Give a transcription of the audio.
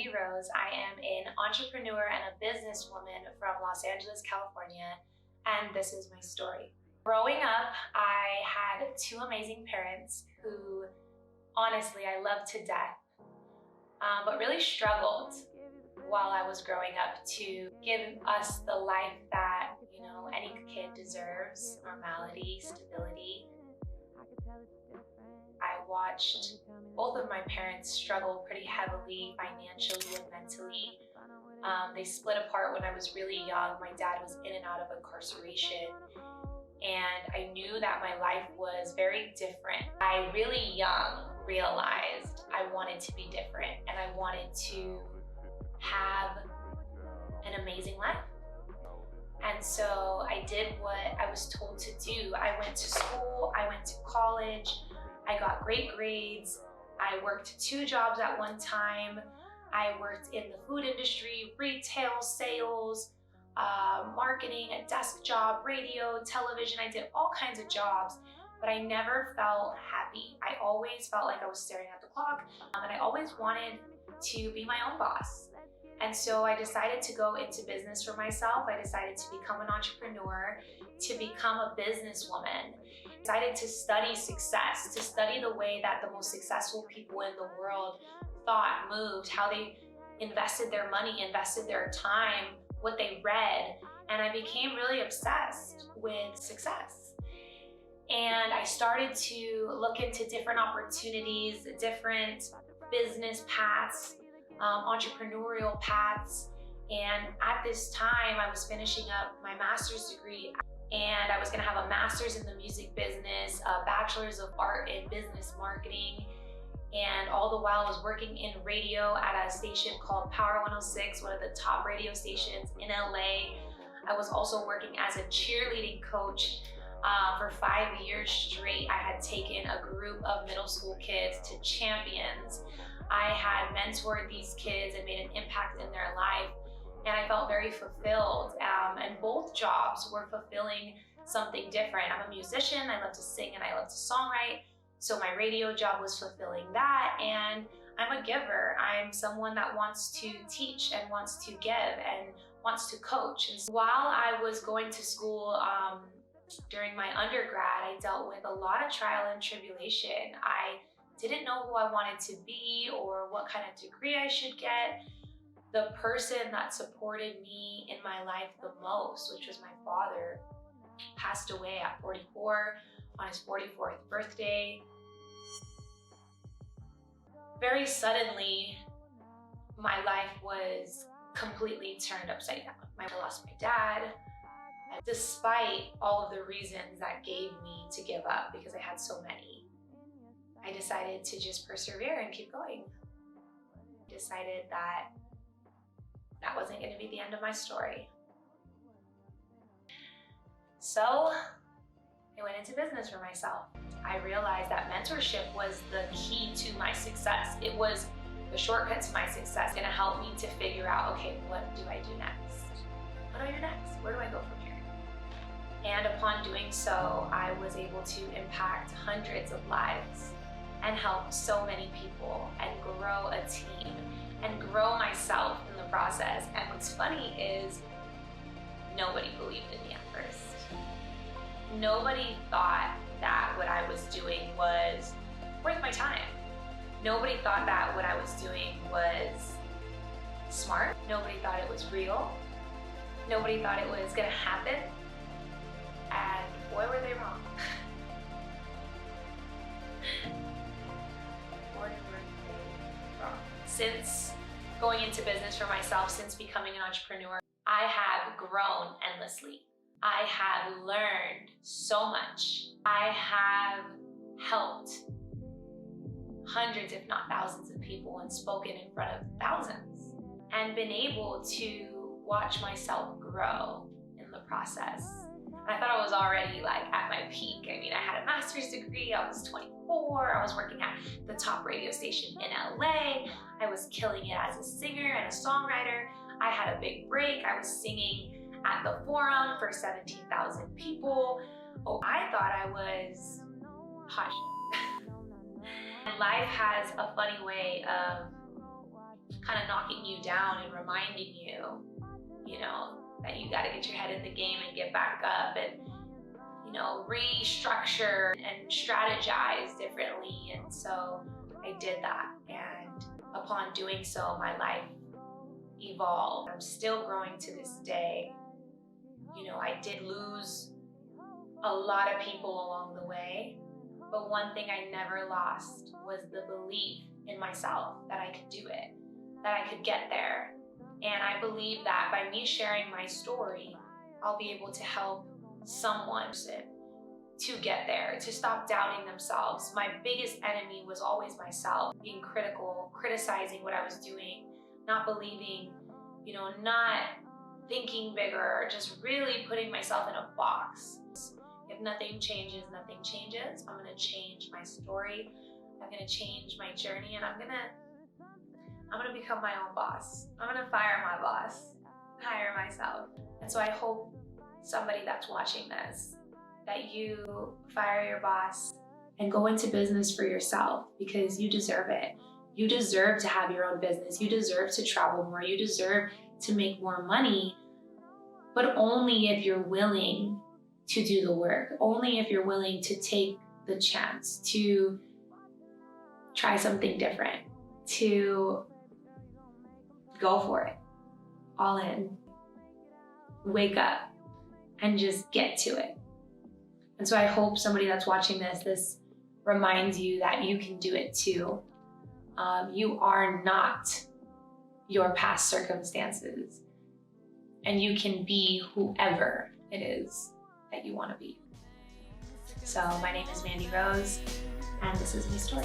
Mandi Rose. I am an entrepreneur and a businesswoman from Los Angeles, California, and this is my story. Growing up, I had two amazing parents who, honestly, I loved to death, but really struggled while I was growing up to give us the life that, any kid deserves: normality, stability. I watched both of my parents struggle pretty heavily financially and mentally. They split apart when I was really young. My dad was in and out of incarceration, and I knew that my life was very different. I really young realized I wanted to be different and I wanted to have an amazing life. And so I did what I was told to do. I went to school, I went to college, I got great grades. I worked 2 jobs at one time. I worked in the food industry, retail, sales, marketing, a desk job, radio, television. I did all kinds of jobs, but I never felt happy. I always felt like I was staring at the clock, and I always wanted to be my own boss. And so I decided to go into business for myself. I decided to become an entrepreneur, to become a businesswoman. I decided to study success, to study the way that the most successful people in the world thought, moved, how they invested their money, invested their time, what they read. And I became really obsessed with success. And I started to look into different opportunities, different business paths, entrepreneurial paths. And at this time, I was finishing up my master's degree, and I was gonna have a master's in the music business, a bachelor's of art in business marketing. And all the while I was working in radio at a station called Power 106, one of the top radio stations in LA. I was also working as a cheerleading coach for 5 years straight. I had taken a group of middle school kids to champions. I had mentored these kids and made an impact in their life, and I felt very fulfilled. And both jobs were fulfilling something different. I'm a musician, I love to sing and I love to songwrite. So my radio job was fulfilling that, and I'm a giver. I'm someone that wants to teach and wants to give and wants to coach. And so while I was going to school, during my undergrad, I dealt with a lot of trial and tribulation. I didn't know who I wanted to be or what kind of degree I should get. The person that supported me in my life the most, which was my father, passed away at 44 on his 44th birthday. Very suddenly, my life was completely turned upside down. I lost my dad. Despite all of the reasons that gave me to give up, because I had so many, I decided to just persevere and keep going. I decided that that wasn't going to be the end of my story. So I went into business for myself. I realized that mentorship was the key to my success. It was the shortcut to my success. It's going to help me to figure out, okay, what do I do next? What do I do next? Where do I go from here? And upon doing so, I was able to impact hundreds of lives and help so many people and grow a team and grow myself in the process. And what's funny is nobody believed in me at first. Nobody thought that what I was doing was worth my time. Nobody thought that what I was doing was smart. Nobody thought it was real. Nobody thought it was gonna happen. And boy, were they wrong. Boy, were they wrong. Since going into business for myself, since becoming an entrepreneur, I have grown endlessly. I have learned so much. I have helped hundreds, if not thousands of people, and spoken in front of thousands, and been able to watch myself grow in the process. And I thought I was already at my peak. I mean, I had a master's degree, I was 24, I was working at the top radio station in LA, I was killing it as a singer and a songwriter. I had a big break, I was singing at the Forum for 17,000 people. Oh, I thought I was hot. And life has a funny way of kind of knocking you down and reminding you, you know, that you got to get your head in the game and get back up and, you know, restructure and strategize differently. And so I did that. And upon doing so, my life evolved. I'm still growing to this day. You know, I did lose a lot of people along the way, but one thing I never lost was the belief in myself that I could do it, that I could get there. And I believe that by me sharing my story, I'll be able to help someone to get there, to stop doubting themselves. My biggest enemy was always myself, being critical, criticizing what I was doing, not believing, you know, not thinking bigger, just really putting myself in a box. If nothing changes, nothing changes. I'm gonna change my story. I'm gonna change my journey, and I'm gonna become my own boss. I'm gonna fire my boss, hire myself. And so I hope somebody that's watching this, that you fire your boss and go into business for yourself, because you deserve it. You deserve to have your own business. You deserve to travel more. You deserve to make more money, but only if you're willing to do the work, only if you're willing to take the chance to try something different, to go for it, all in, wake up, and just get to it. And so I hope somebody that's watching this reminds you that you can do it too. You are not your past circumstances, and you can be whoever it is that you want to be. So my name is Mandi Rose, and this is my story.